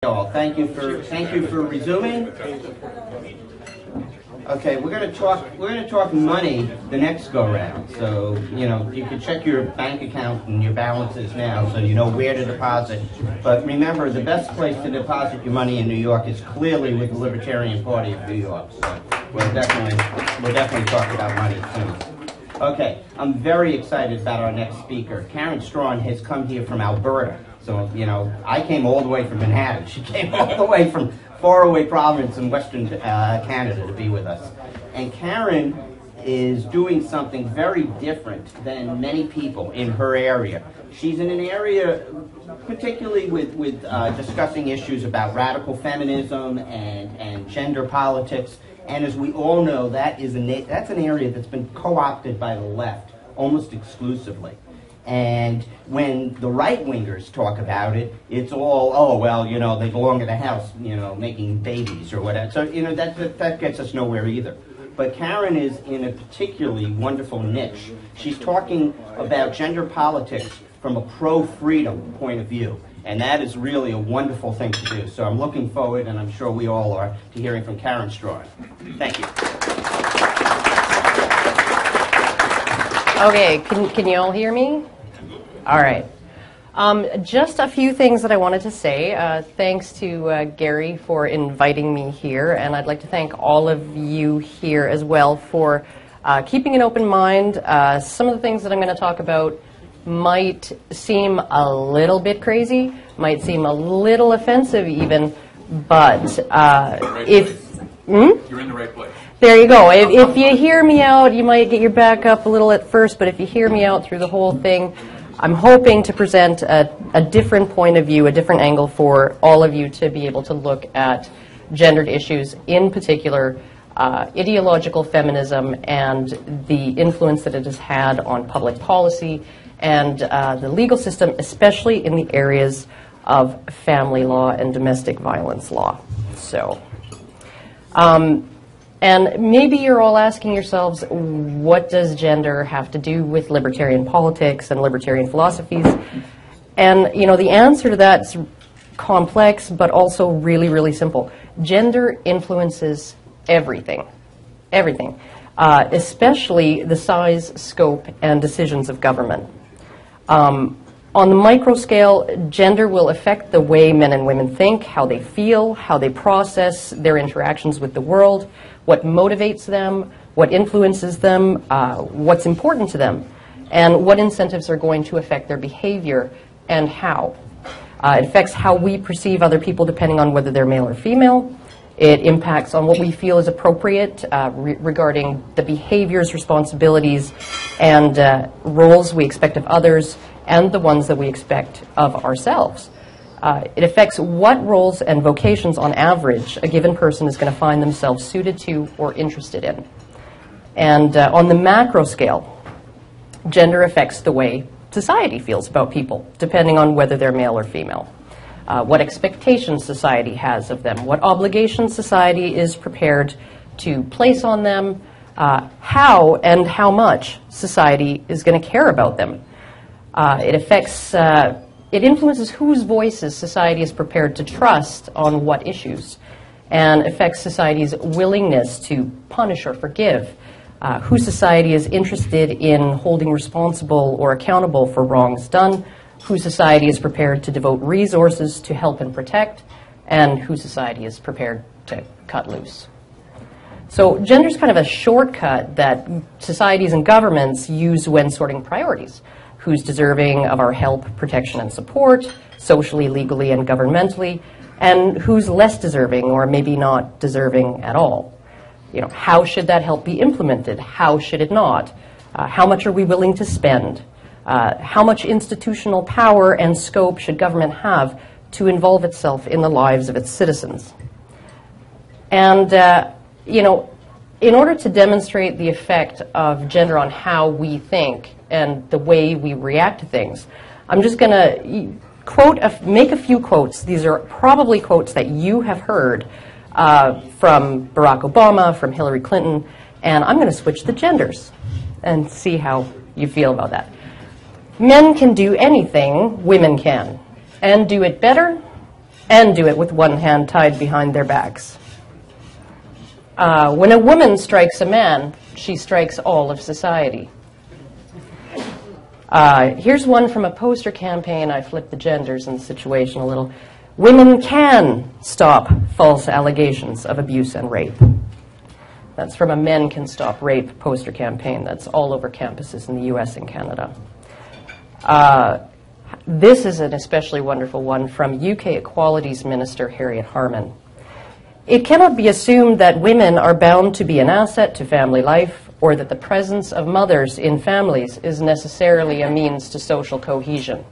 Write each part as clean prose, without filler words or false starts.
All. Thank you for resuming. Okay, we're going to talk money the next go round. So, you know, you can check your bank account and your balances now so you know where to deposit. But remember, the best place to deposit your money in New York is clearly with the Libertarian Party of New York. So we'll definitely talk about money soon. Okay, I'm very excited about our next speaker. Karen Straughan has come here from Alberta. So, you know, I came all the way from Manhattan. She came all the way from faraway province in Western Canada to be with us. And Karen is doing something very different than many people in her area. She's in an area particularly with discussing issues about radical feminism and gender politics. And as we all know, that's an area that's been co-opted by the left almost exclusively. And when the right-wingers talk about it, it's all, oh, well, you know, they belong in the house, you know, making babies or whatever. So, you know, that gets us nowhere either. But Karen is in a particularly wonderful niche. She's talking about gender politics from a pro-freedom point of view. And that is really a wonderful thing to do. So I'm looking forward, and I'm sure we all are, to hearing from Karen Straughan. Thank you. Okay, can you all hear me? All right. Just a few things that I wanted to say. Thanks to Gary for inviting me here, and I'd like to thank all of you here as well for keeping an open mind. Some of the things that I'm going to talk about might seem a little bit crazy, might seem a little offensive even, but You're in the right place. There you go. If you hear me out, you might get your back up a little at first, but if you hear me out through the whole thing, I'm hoping to present a different point of view, a different angle for all of you to be able to look at gendered issues, in particular ideological feminism and the influence that it has had on public policy and the legal system, especially in the areas of family law and domestic violence law. So, and maybe you're all asking yourselves, what does gender have to do with libertarian politics and libertarian philosophies? And, you know, the answer to that is complex, but also really, really simple. Gender influences everything, everything, especially the size, scope, and decisions of government. On the micro scale, gender will affect the way men and women think, how they feel, how they process their interactions with the world, what motivates them, what influences them, what's important to them, and what incentives are going to affect their behavior and how. It affects how we perceive other people depending on whether they're male or female. It impacts on what we feel is appropriate regarding the behaviors, responsibilities, and roles we expect of others and the ones that we expect of ourselves. It affects what roles and vocations on average a given person is going to find themselves suited to or interested in. And on the macro scale, gender affects the way society feels about people, depending on whether they're male or female. What expectations society has of them, what obligations society is prepared to place on them, how and how much society is going to care about them. It influences whose voices society is prepared to trust on what issues, and affects society's willingness to punish or forgive, who society is interested in holding responsible or accountable for wrongs done, who society is prepared to devote resources to help and protect, and who society is prepared to cut loose. So gender is kind of a shortcut that societies and governments use when sorting priorities. Who's deserving of our help, protection, and support, socially, legally, and governmentally, and who's less deserving or maybe not deserving at all. You know, how should that help be implemented? How should it not? How much are we willing to spend? How much institutional power and scope should government have to involve itself in the lives of its citizens? And, you know, in order to demonstrate the effect of gender on how we think and the way we react to things, I'm just going to make a few quotes. These are probably quotes that you have heard from Barack Obama, from Hillary Clinton, and I'm going to switch the genders and see how you feel about that. Men can do anything women can, and do it better and do it with one hand tied behind their backs. When a woman strikes a man, she strikes all of society. Here's one from a poster campaign. I flipped the genders in the situation a little. Women can stop false allegations of abuse and rape. That's from a Men Can Stop Rape poster campaign that's all over campuses in the US and Canada. This is an especially wonderful one from UK Equalities Minister Harriet Harman. It cannot be assumed that women are bound to be an asset to family life, or that the presence of mothers in families is necessarily a means to social cohesion.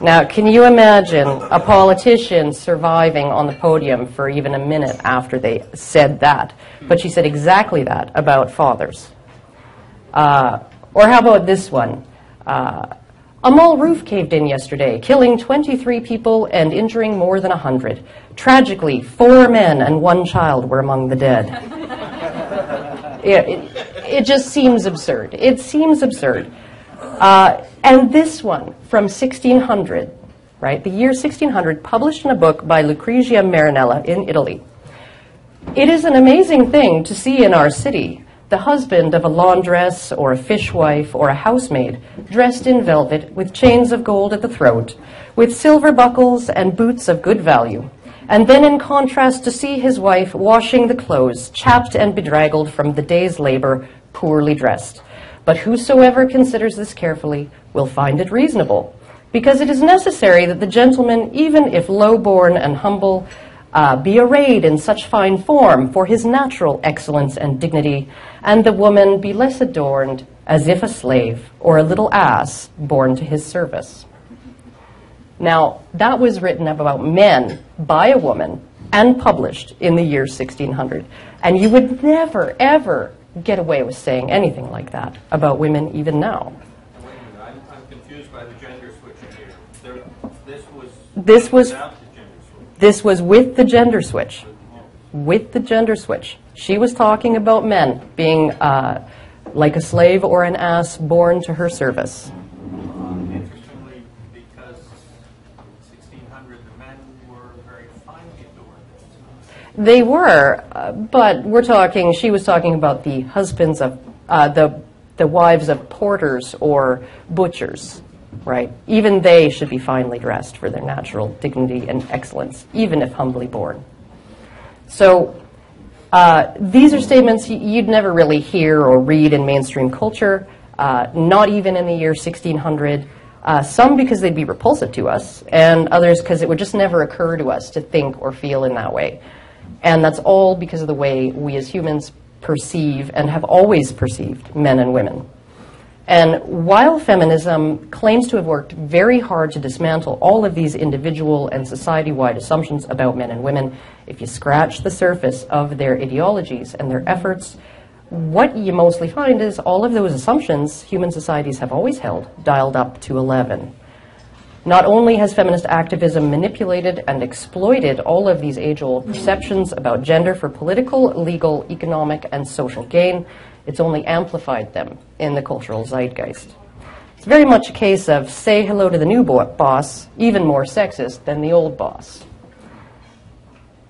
Now, can you imagine a politician surviving on the podium for even a minute after they said that? But she said exactly that about fathers. Or how about this one? A mall roof caved in yesterday, killing 23 people and injuring more than 100. Tragically, 4 men and 1 child were among the dead. It just seems absurd. It seems absurd. And this one from 1600, right? The year 1600, published in a book by Lucrezia Marinella in Italy. It is an amazing thing to see in our city the husband of a laundress or a fishwife or a housemaid dressed in velvet with chains of gold at the throat, with silver buckles and boots of good value. And then in contrast to see his wife washing the clothes, chapped and bedraggled from the day's labor, poorly dressed. But whosoever considers this carefully will find it reasonable, because it is necessary that the gentleman, even if low-born and humble, be arrayed in such fine form for his natural excellence and dignity, and the woman be less adorned as if a slave or a little ass born to his service. Now, that was written about men by a woman and published in the year 1600. And you would never, ever get away with saying anything like that about women even now. Wait a minute, I'm confused by the gender switching here. This was with the gender switch. With the gender switch. She was talking about men being like a slave or an ass born to her service. Interestingly, because 1600 the men were very finely adorned. They were, but she was talking about the husbands of, the wives of porters or butchers, right? Even they should be finely dressed for their natural dignity and excellence, even if humbly born. So these are statements you'd never really hear or read in mainstream culture, not even in the year 1600, some because they'd be repulsive to us, and others because it would just never occur to us to think or feel in that way. And that's all because of the way we as humans perceive and have always perceived men and women. And while feminism claims to have worked very hard to dismantle all of these individual and society-wide assumptions about men and women, if you scratch the surface of their ideologies and their efforts, what you mostly find is all of those assumptions human societies have always held, dialed up to 11. Not only has feminist activism manipulated and exploited all of these age-old perceptions about gender for political, legal, economic, and social gain, it's only amplified them in the cultural zeitgeist. It's very much a case of say hello to the new boss, even more sexist than the old boss.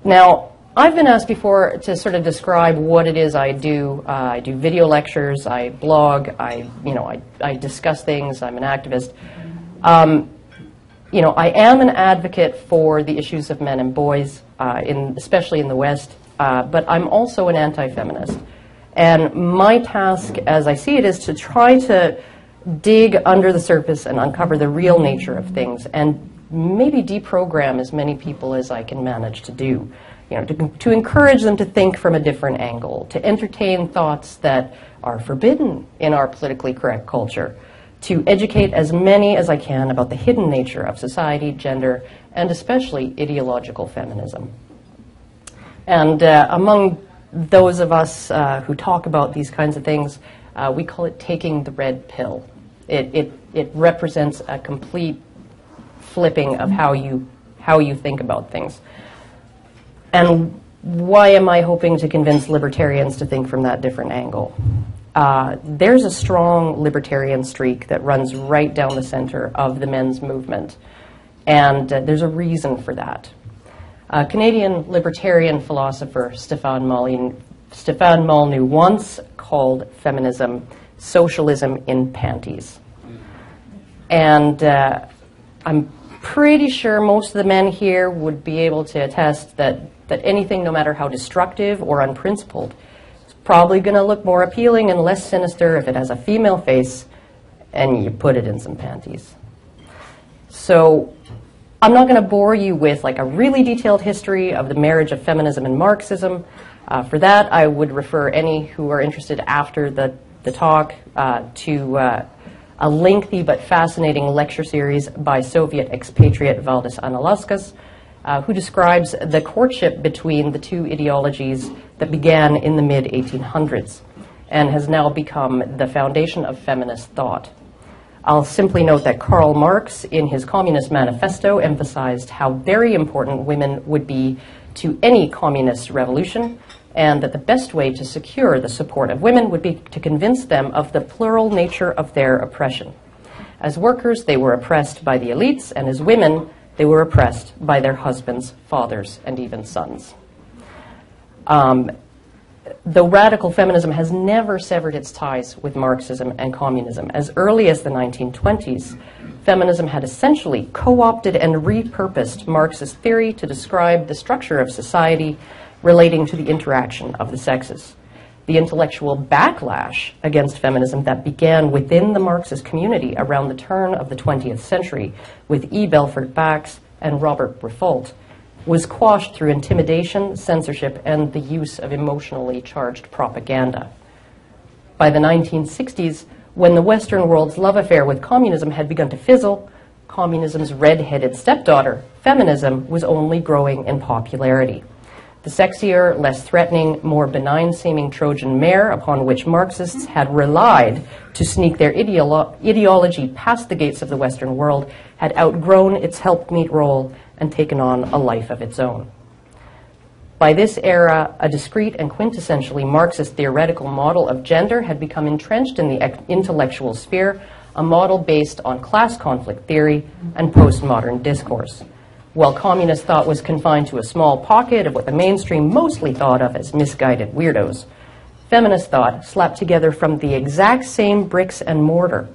Now, I've been asked before to sort of describe what it is I do. I do video lectures, I blog, I discuss things, I'm an activist. I am an advocate for the issues of men and boys, especially in the West, but I'm also an anti-feminist. And my task, as I see it, is to try to dig under the surface and uncover the real nature of things and maybe deprogram as many people as I can manage to do. To encourage them to think from a different angle, to entertain thoughts that are forbidden in our politically correct culture, to educate as many as I can about the hidden nature of society, gender, and especially ideological feminism. And among those of us who talk about these kinds of things, we call it taking the red pill. It represents a complete flipping of how you think about things. And why am I hoping to convince libertarians to think from that different angle? There's a strong libertarian streak that runs right down the center of the men's movement. And there's a reason for that. Canadian libertarian philosopher Stefan Molyneux once called feminism socialism in panties. And I'm pretty sure most of the men here would be able to attest that anything, no matter how destructive or unprincipled, is probably going to look more appealing and less sinister if it has a female face and you put it in some panties. So I'm not going to bore you with like a really detailed history of the marriage of feminism and Marxism. For that, I would refer any who are interested after the talk to a lengthy but fascinating lecture series by Soviet expatriate Valdis Analauskas, who describes the courtship between the two ideologies that began in the mid-1800s and has now become the foundation of feminist thought. I'll simply note that Karl Marx, in his Communist Manifesto, emphasized how very important women would be to any communist revolution, and that the best way to secure the support of women would be to convince them of the plural nature of their oppression. As workers, they were oppressed by the elites, and as women, they were oppressed by their husbands, fathers, and even sons. Though radical feminism has never severed its ties with Marxism and communism, as early as the 1920s, feminism had essentially co-opted and repurposed Marxist theory to describe the structure of society relating to the interaction of the sexes. The intellectual backlash against feminism that began within the Marxist community around the turn of the 20th century with E. Belfort Bax and Robert Briffault was quashed through intimidation, censorship, and the use of emotionally charged propaganda. By the 1960s, when the Western world's love affair with communism had begun to fizzle, communism's red-headed stepdaughter, feminism, was only growing in popularity. The sexier, less threatening, more benign-seeming Trojan mare upon which Marxists had relied to sneak their ideology past the gates of the Western world had outgrown its helpmeet role and taken on a life of its own. By this era, a discrete and quintessentially Marxist theoretical model of gender had become entrenched in the intellectual sphere, a model based on class conflict theory and postmodern discourse. While communist thought was confined to a small pocket of what the mainstream mostly thought of as misguided weirdos, feminist thought, slapped together from the exact same bricks and mortar,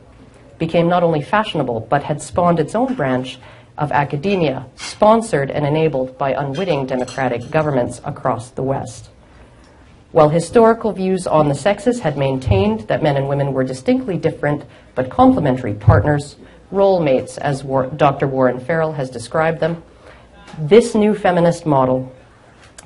became not only fashionable, but had spawned its own branch of academia, sponsored and enabled by unwitting democratic governments across the West. While historical views on the sexes had maintained that men and women were distinctly different but complementary partners, role mates, as Dr. Warren Farrell has described them, this new feminist model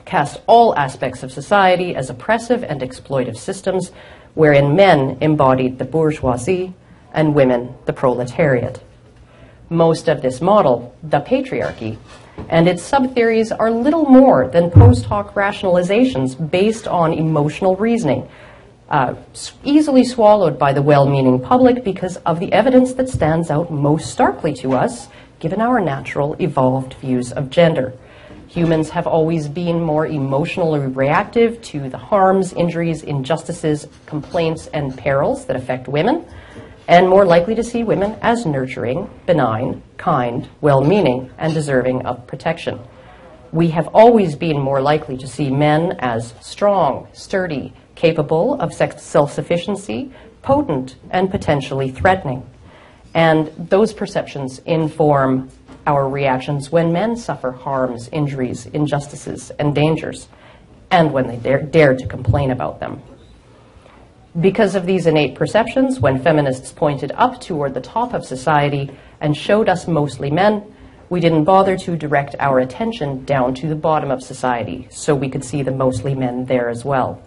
cast all aspects of society as oppressive and exploitive systems wherein men embodied the bourgeoisie and women the proletariat. Most of this model, the patriarchy, and its sub-theories are little more than post hoc rationalizations based on emotional reasoning, easily swallowed by the well-meaning public because of the evidence that stands out most starkly to us, given our natural, evolved views of gender. Humans have always been more emotionally reactive to the harms, injuries, injustices, complaints, and perils that affect women, and more likely to see women as nurturing, benign, kind, well-meaning, and deserving of protection. We have always been more likely to see men as strong, sturdy, capable of self-sufficiency, potent, and potentially threatening. And those perceptions inform our reactions when men suffer harms, injuries, injustices, and dangers, and when they dare to complain about them. Because of these innate perceptions, when feminists pointed up toward the top of society and showed us mostly men, we didn't bother to direct our attention down to the bottom of society so we could see the mostly men there as well.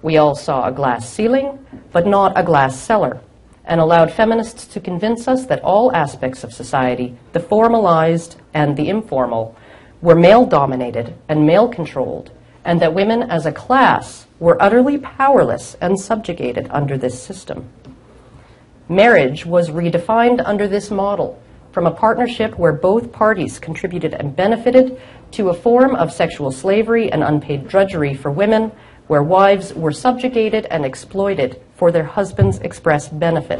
We all saw a glass ceiling, but not a glass cellar, and allowed feminists to convince us that all aspects of society, the formalized and the informal, were male-dominated and male-controlled, and that women as a class were utterly powerless and subjugated under this system. Marriage was redefined under this model, from a partnership where both parties contributed and benefited to a form of sexual slavery and unpaid drudgery for women, where wives were subjugated and exploited for their husbands' express benefit.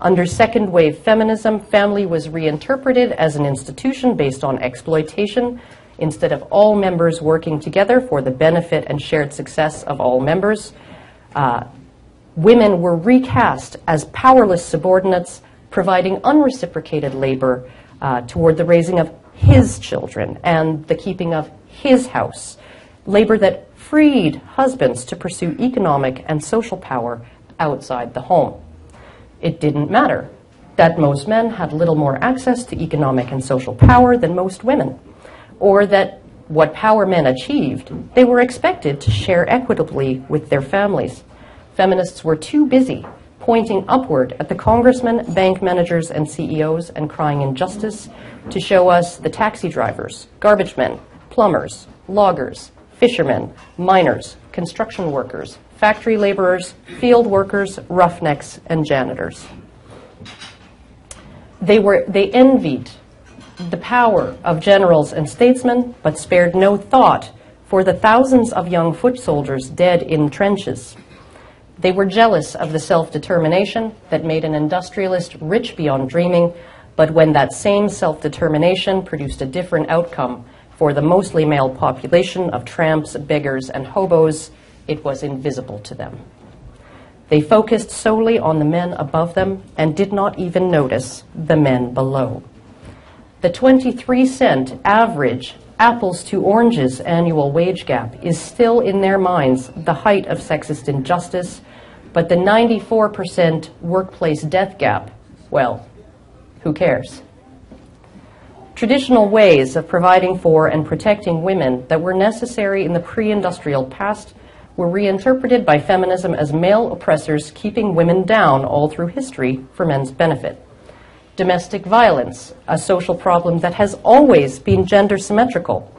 Under second wave feminism, family was reinterpreted as an institution based on exploitation instead of all members working together for the benefit and shared success of all members. Women were recast as powerless subordinates, providing unreciprocated labor toward the raising of his children and the keeping of his house, labor that freed husbands to pursue economic and social power outside the home. It didn't matter that most men had little more access to economic and social power than most women, or that what power men achieved, they were expected to share equitably with their families. Feminists were too busy pointing upward at the congressmen, bank managers, and CEOs and crying injustice to show us the taxi drivers, garbage men, plumbers, loggers, fishermen, miners, construction workers, factory laborers, field workers, roughnecks, and janitors. They envied the power of generals and statesmen, but spared no thought for the thousands of young foot soldiers dead in trenches. They were jealous of the self-determination that made an industrialist rich beyond dreaming, but when that same self-determination produced a different outcome for the mostly male population of tramps, beggars, and hobos, it was invisible to them. They focused solely on the men above them and did not even notice the men below. The 23-cent average apples to oranges annual wage gap is still in their minds the height of sexist injustice, but the 94% workplace death gap, well, who cares? Traditional ways of providing for and protecting women that were necessary in the pre-industrial past were reinterpreted by feminism as male oppressors keeping women down all through history for men's benefit. Domestic violence, a social problem that has always been gender symmetrical,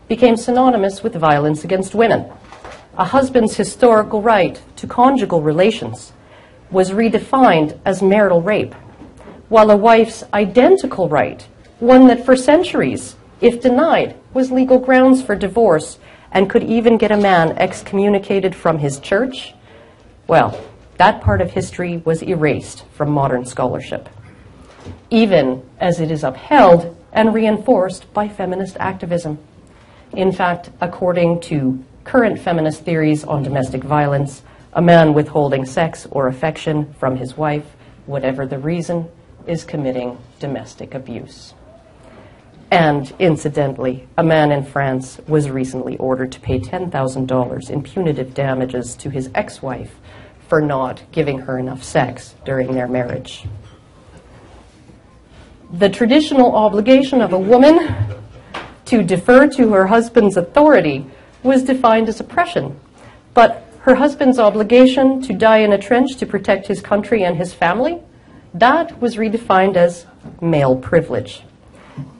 became synonymous with violence against women. A husband's historical right to conjugal relations was redefined as marital rape, while a wife's identical right, one that for centuries, if denied, was legal grounds for divorce and could even get a man excommunicated from his church, well, that part of history was erased from modern scholarship, even as it is upheld and reinforced by feminist activism. In fact, according to current feminist theories on domestic violence, a man withholding sex or affection from his wife, whatever the reason, is committing domestic abuse. And incidentally, a man in France was recently ordered to pay $10,000 in punitive damages to his ex-wife for not giving her enough sex during their marriage. The traditional obligation of a woman to defer to her husband's authority was defined as oppression, but her husband's obligation to die in a trench to protect his country and his family, that was redefined as male privilege.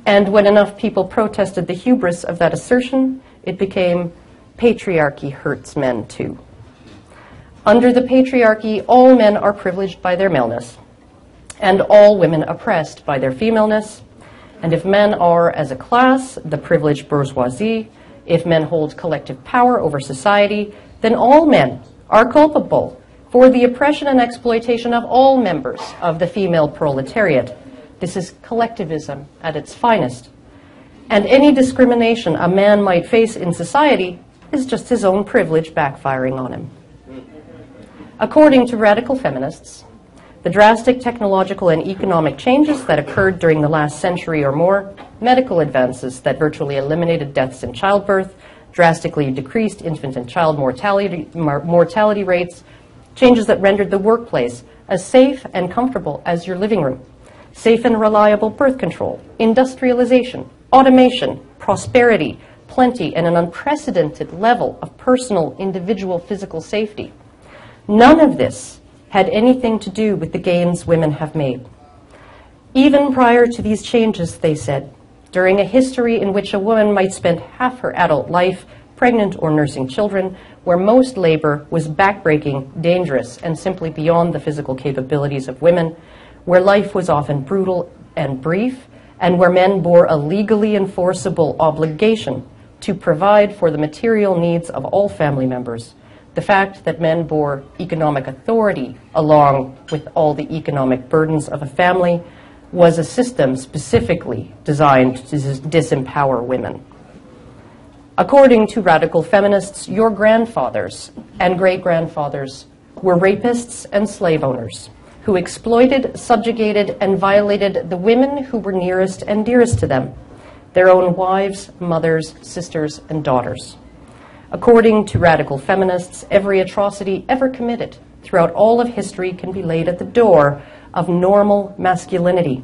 And when enough people protested the hubris of that assertion, it became patriarchy hurts men too. Under the patriarchy, all men are privileged by their maleness, and all women oppressed by their femaleness. And if men are, as a class, the privileged bourgeoisie, if men hold collective power over society, then all men are culpable for the oppression and exploitation of all members of the female proletariat. This is collectivism at its finest. And any discrimination a man might face in society is just his own privilege backfiring on him. According to radical feminists, the drastic technological and economic changes that occurred during the last century or more, medical advances that virtually eliminated deaths in childbirth, drastically decreased infant and child mortality rates, changes that rendered the workplace as safe and comfortable as your living room, safe and reliable birth control, industrialization, automation, prosperity, plenty, and an unprecedented level of personal, individual physical safety. None of this had anything to do with the gains women have made. Even prior to these changes, they said, during a history in which a woman might spend half her adult life pregnant or nursing children, where most labor was backbreaking, dangerous, and simply beyond the physical capabilities of women, where life was often brutal and brief, and where men bore a legally enforceable obligation to provide for the material needs of all family members, The fact that men bore economic authority along with all the economic burdens of a family was a system specifically designed to disempower women. According to radical feminists, your grandfathers and great-grandfathers were rapists and slave owners who exploited, subjugated, and violated the women who were nearest and dearest to them, their own wives, mothers, sisters, and daughters. According to radical feminists, every atrocity ever committed throughout all of history can be laid at the door of normal masculinity.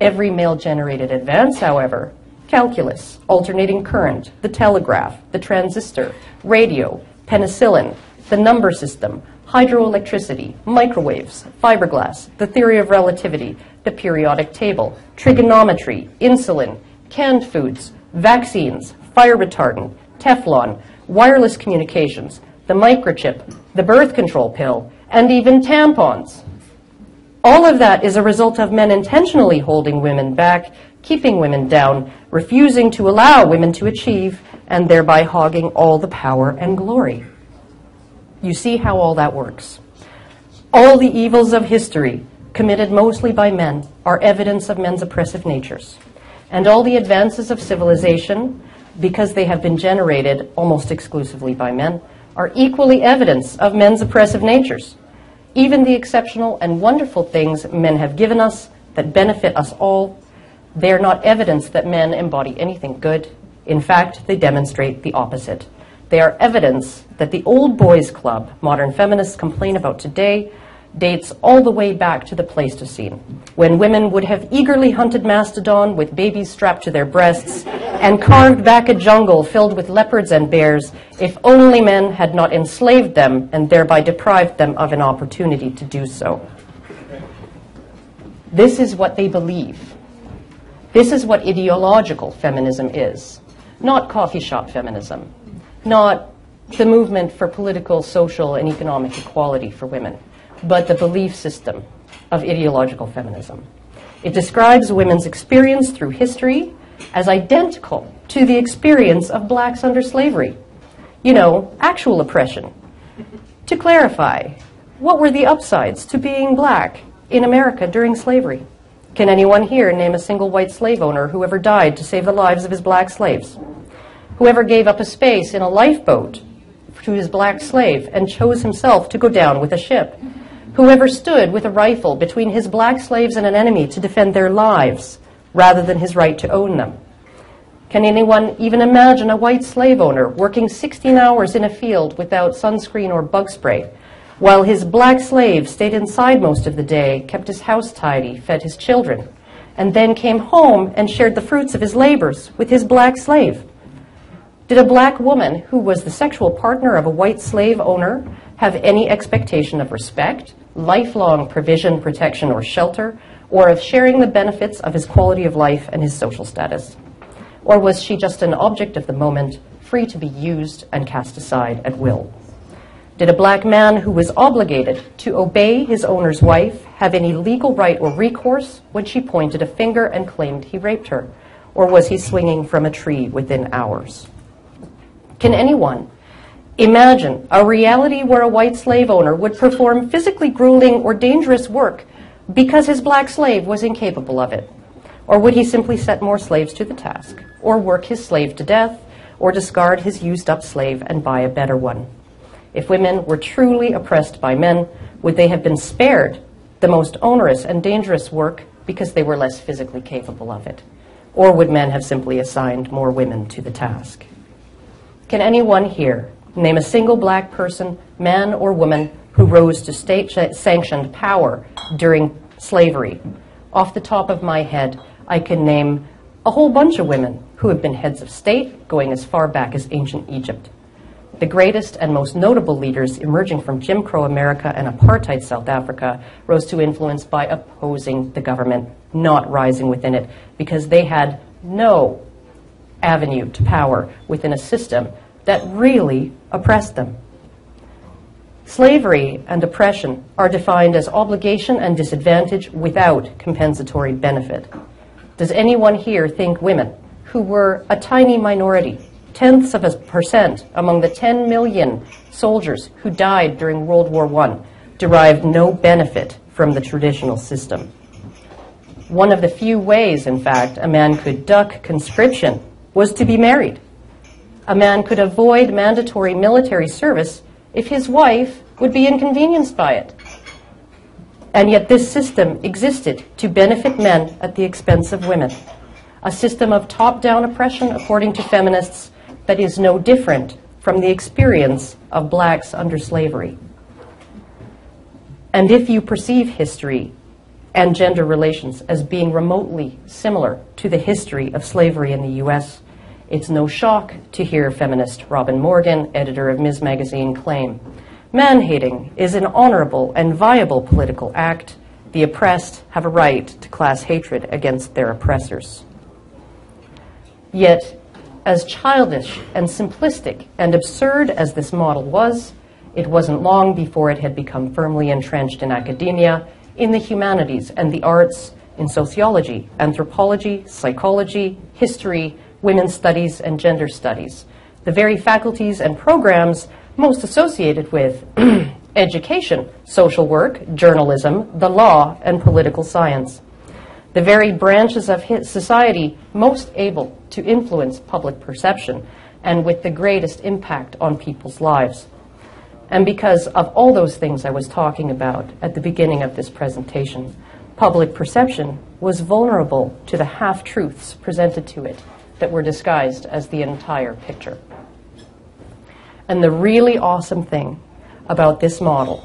Every male-generated advance, however, calculus, alternating current, the telegraph, the transistor, radio, penicillin, the number system, hydroelectricity, microwaves, fiberglass, the theory of relativity, the periodic table, trigonometry, insulin, canned foods, vaccines, fire retardant, Teflon, wireless communications, the microchip, the birth control pill, and even tampons. All of that is a result of men intentionally holding women back, keeping women down, refusing to allow women to achieve, and thereby hogging all the power and glory. You see how all that works. All the evils of history, committed mostly by men, are evidence of men's oppressive natures. And all the advances of civilization, because they have been generated almost exclusively by men, are equally evidence of men's oppressive natures. Even the exceptional and wonderful things men have given us that benefit us all, they are not evidence that men embody anything good. In fact, they demonstrate the opposite. They are evidence that the old boys club modern feminists complain about today dates all the way back to the Pleistocene, when women would have eagerly hunted mastodon with babies strapped to their breasts and carved back a jungle filled with leopards and bears if only men had not enslaved them and thereby deprived them of an opportunity to do so. This is what they believe. This is what ideological feminism is, not coffee shop feminism, not the movement for political, social, and economic equality for women, but the belief system of ideological feminism. It describes women's experience through history as identical to the experience of blacks under slavery. You know, actual oppression. To clarify, what were the upsides to being black in America during slavery? Can anyone here name a single white slave owner who ever died to save the lives of his black slaves? Whoever gave up a space in a lifeboat to his black slave and chose himself to go down with a ship? Whoever stood with a rifle between his black slaves and an enemy to defend their lives rather than his right to own them? Can anyone even imagine a white slave owner working 16 hours in a field without sunscreen or bug spray, while his black slave stayed inside most of the day, kept his house tidy, fed his children, and then came home and shared the fruits of his labors with his black slave? Did a black woman who was the sexual partner of a white slave owner have any expectation of respect, lifelong provision, protection, or shelter, or of sharing the benefits of his quality of life and his social status? Or was she just an object of the moment, free to be used and cast aside at will? Did a black man who was obligated to obey his owner's wife have any legal right or recourse when she pointed a finger and claimed he raped her? Or was he swinging from a tree within hours? Can anyone imagine a reality where a white slave owner would perform physically grueling or dangerous work because his black slave was incapable of it? Or would he simply set more slaves to the task, or work his slave to death, or discard his used-up slave and buy a better one? If women were truly oppressed by men, would they have been spared the most onerous and dangerous work because they were less physically capable of it? Or would men have simply assigned more women to the task? Can anyone here name a single black person, man or woman, who rose to state-sanctioned power during slavery? Off the top of my head, I can name a whole bunch of women who have been heads of state going as far back as ancient Egypt. The greatest and most notable leaders emerging from Jim Crow America and apartheid South Africa rose to influence by opposing the government, not rising within it, because they had no avenue to power within a system that really oppressed them. Slavery and oppression are defined as obligation and disadvantage without compensatory benefit. Does anyone here think women, who were a tiny minority 0.1% among the 10 million soldiers who died during World War I derived no benefit from the traditional system. One of the few ways, in fact, a man could duck conscription was to be married. A man could avoid mandatory military service if his wife would be inconvenienced by it. And yet this system existed to benefit men at the expense of women. A system of top-down oppression, according to feminists, that is no different from the experience of blacks under slavery. And if you perceive history and gender relations as being remotely similar to the history of slavery in the U.S., it's no shock to hear feminist Robin Morgan, editor of Ms. Magazine, claim, "Man-hating is an honorable and viable political act. The oppressed have a right to class hatred against their oppressors." Yet, as childish and simplistic and absurd as this model was, it wasn't long before it had become firmly entrenched in academia, in the humanities and the arts, in sociology, anthropology, psychology, history, women's studies, and gender studies, the very faculties and programs most associated with education, social work, journalism, the law, and political science, the very branches of society most able to influence public perception and with the greatest impact on people's lives. And because of all those things I was talking about at the beginning of this presentation, public perception was vulnerable to the half-truths presented to it that were disguised as the entire picture. And the really awesome thing about this model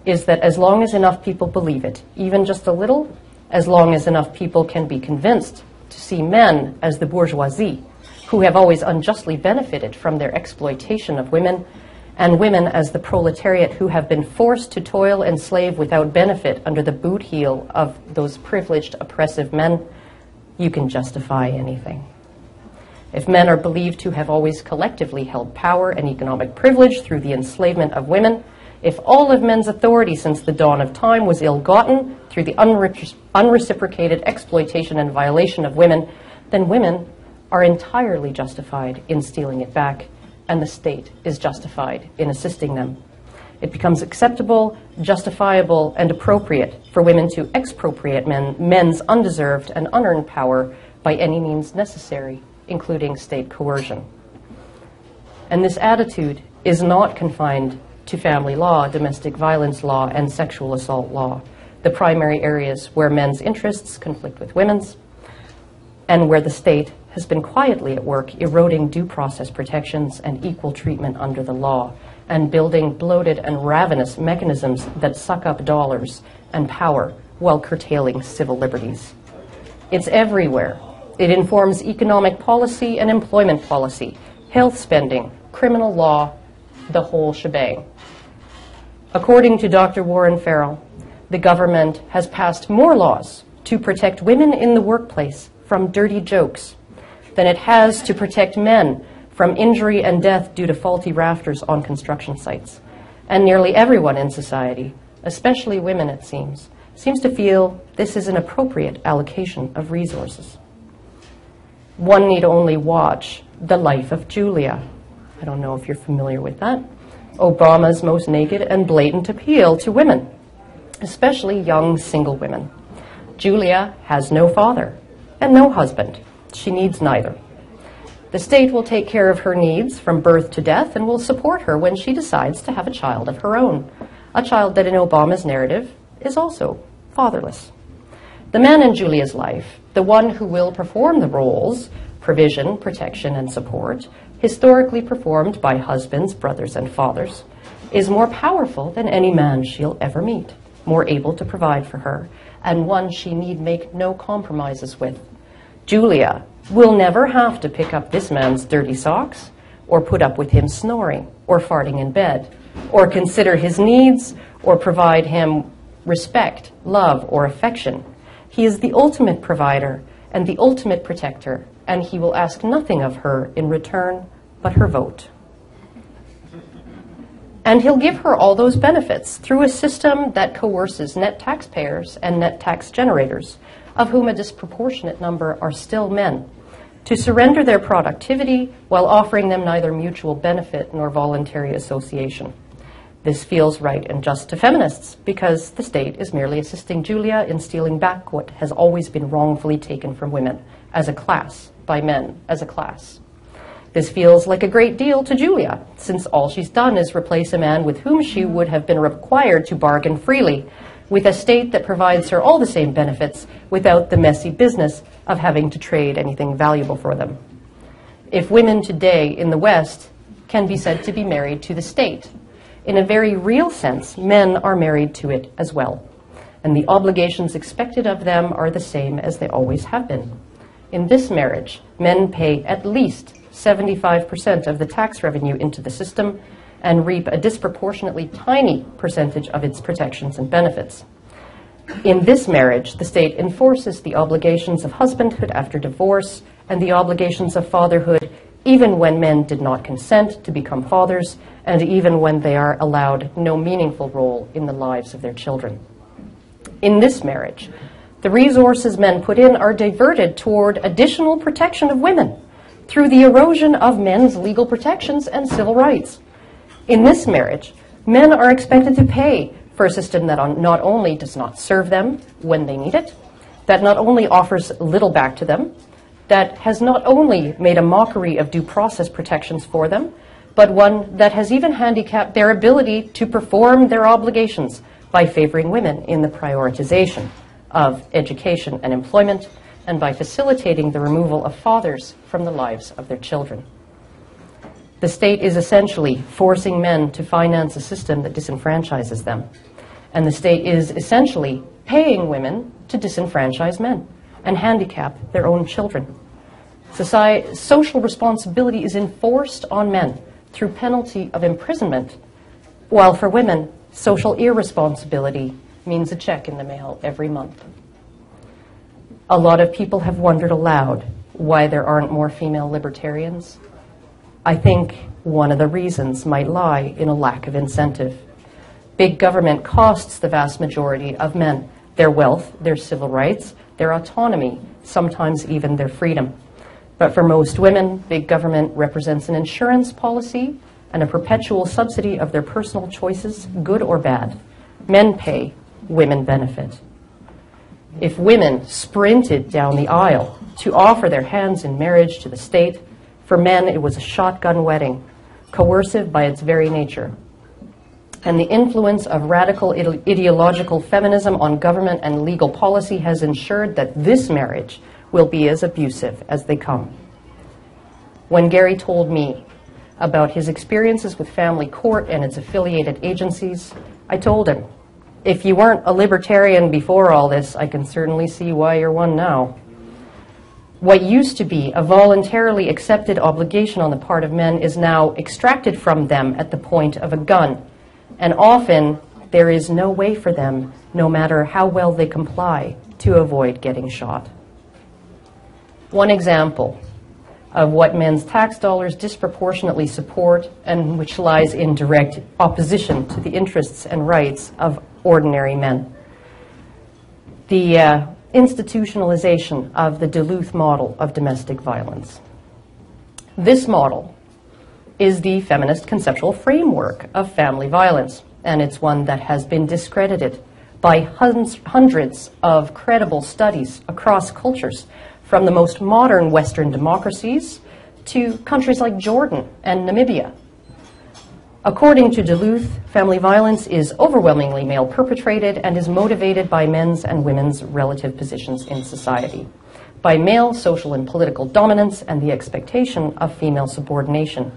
is that as long as enough people believe it, even just a little, as long as enough people can be convinced to see men as the bourgeoisie, who have always unjustly benefited from their exploitation of women, and women as the proletariat who have been forced to toil and slave without benefit under the boot heel of those privileged, oppressive men, you can justify anything. If men are believed to have always collectively held power and economic privilege through the enslavement of women, if all of men's authority since the dawn of time was ill-gotten through the unreciprocated exploitation and violation of women, then women are entirely justified in stealing it back, and the state is justified in assisting them. It becomes acceptable, justifiable, and appropriate for women to expropriate men's undeserved and unearned power by any means necessary, including state coercion. And this attitude is not confined to family law, domestic violence law, and sexual assault law, the primary areas where men's interests conflict with women's, and where the state has been quietly at work eroding due process protections and equal treatment under the law, and building bloated and ravenous mechanisms that suck up dollars and power while curtailing civil liberties. It's everywhere. It informs economic policy and employment policy, health spending, criminal law, the whole shebang. According to Dr. Warren Farrell, the government has passed more laws to protect women in the workplace from dirty jokes than it has to protect men from injury and death due to faulty rafters on construction sites. And nearly everyone in society, especially women it seems to feel this is an appropriate allocation of resources. One need only watch The Life of Julia. I don't know if you're familiar with that. Obama's most naked and blatant appeal to women, especially young single women. Julia has no father and no husband. She needs neither. The state will take care of her needs from birth to death and will support her when she decides to have a child of her own, a child that in Obama's narrative is also fatherless. The man in Julia's life, the one who will perform the roles, provision, protection, and support, historically performed by husbands, brothers, and fathers, is more powerful than any man she'll ever meet, more able to provide for her, and one she need make no compromises with. Julia will never have to pick up this man's dirty socks, or put up with him snoring, or farting in bed, or consider his needs, or provide him respect, love, or affection. He is the ultimate provider and the ultimate protector, and he will ask nothing of her in return but her vote. And he'll give her all those benefits through a system that coerces net taxpayers and net tax generators, of whom a disproportionate number are still men, to surrender their productivity while offering them neither mutual benefit nor voluntary association. This feels right and just to feminists because the state is merely assisting Julia in stealing back what has always been wrongfully taken from women as a class by men as a class. This feels like a great deal to Julia, since all she's done is replace a man with whom she would have been required to bargain freely, with a state that provides her all the same benefits without the messy business of having to trade anything valuable for them. If women today in the West can be said to be married to the state, in a very real sense, men are married to it as well, and the obligations expected of them are the same as they always have been. In this marriage, men pay at least 75% of the tax revenue into the system and reap a disproportionately tiny percentage of its protections and benefits. In this marriage, the state enforces the obligations of husbandhood after divorce and the obligations of fatherhood even when men did not consent to become fathers and even when they are allowed no meaningful role in the lives of their children. In this marriage, the resources men put in are diverted toward additional protection of women through the erosion of men's legal protections and civil rights. In this marriage, men are expected to pay for a system that not only does not serve them when they need it, that not only offers little back to them, that has not only made a mockery of due process protections for them, but one that has even handicapped their ability to perform their obligations by favoring women in the prioritization of education and employment, and by facilitating the removal of fathers from the lives of their children. The state is essentially forcing men to finance a system that disenfranchises them. And the state is essentially paying women to disenfranchise men and handicap their own children. Social responsibility is enforced on men through penalty of imprisonment, while for women, social irresponsibility means a check in the mail every month. A lot of people have wondered aloud why there aren't more female libertarians. I think one of the reasons might lie in a lack of incentive. Big government costs the vast majority of men their wealth, their civil rights, their autonomy, sometimes even their freedom. But for most women, big government represents an insurance policy and a perpetual subsidy of their personal choices, good or bad. Men pay, women benefit. If women sprinted down the aisle to offer their hands in marriage to the state, for men it was a shotgun wedding, coercive by its very nature. And the influence of radical ideological feminism on government and legal policy has ensured that this marriage will be as abusive as they come. When Gary told me about his experiences with family court and its affiliated agencies, I told him, if you weren't a libertarian before all this, I can certainly see why you're one now. What used to be a voluntarily accepted obligation on the part of men is now extracted from them at the point of a gun. And often, there is no way for them, no matter how well they comply, to avoid getting shot. One example of what men's tax dollars disproportionately support and which lies in direct opposition to the interests and rights of ordinary men. The institutionalization of the Duluth model of domestic violence. This model is the feminist conceptual framework of family violence, and it's one that has been discredited by hundreds of credible studies across cultures, from the most modern Western democracies to countries like Jordan and Namibia. According to Duluth, family violence is overwhelmingly male perpetrated and is motivated by men's and women's relative positions in society, by male social and political dominance and the expectation of female subordination.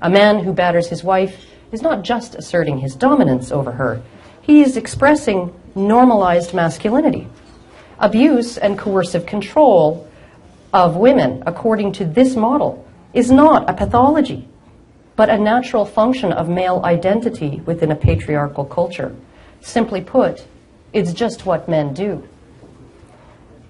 A man who batters his wife is not just asserting his dominance over her, he is expressing normalized masculinity. Abuse and coercive control of women, according to this model, is not a pathology, but a natural function of male identity within a patriarchal culture. Simply put, it's just what men do.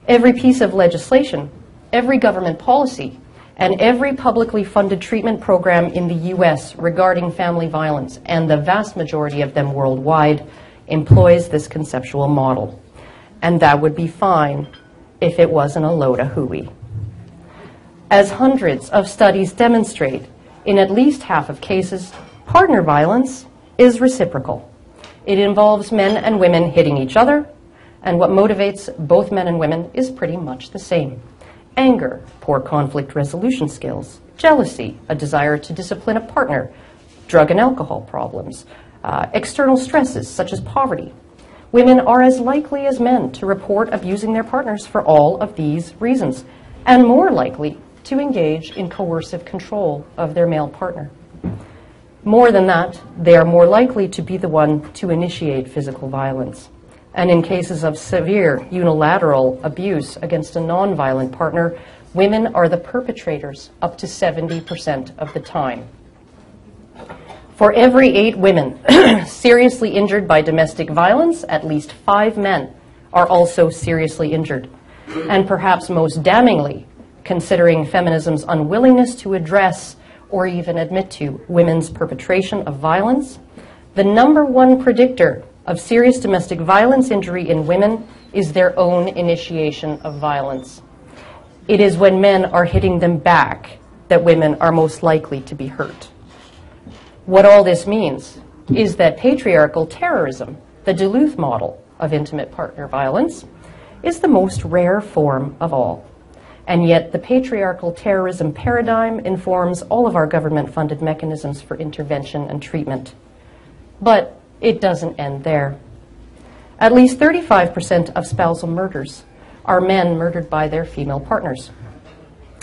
Every piece of legislation, every government policy, and every publicly funded treatment program in the U.S. regarding family violence, and the vast majority of them worldwide, employs this conceptual model. And that would be fine if it wasn't a load of hooey. As hundreds of studies demonstrate, in at least half of cases, partner violence is reciprocal. It involves men and women hitting each other, and what motivates both men and women is pretty much the same. Anger, poor conflict resolution skills, jealousy, a desire to discipline a partner, drug and alcohol problems, external stresses such as poverty. Women are as likely as men to report abusing their partners for all of these reasons, and more likely to engage in coercive control of their male partner. More than that, they are more likely to be the one to initiate physical violence. And in cases of severe unilateral abuse against a non-violent partner, women are the perpetrators up to 70% of the time. For every 8 women seriously injured by domestic violence, at least 5 men are also seriously injured. And perhaps most damningly, considering feminism's unwillingness to address or even admit to women's perpetration of violence, the #1 predictor of serious domestic violence injury in women is their own initiation of violence. It is when men are hitting them back that women are most likely to be hurt. What all this means is that patriarchal terrorism, the Duluth model of intimate partner violence, is the most rare form of all. And yet the patriarchal terrorism paradigm informs all of our government-funded mechanisms for intervention and treatment. But it doesn't end there. At least 35% of spousal murders are men murdered by their female partners.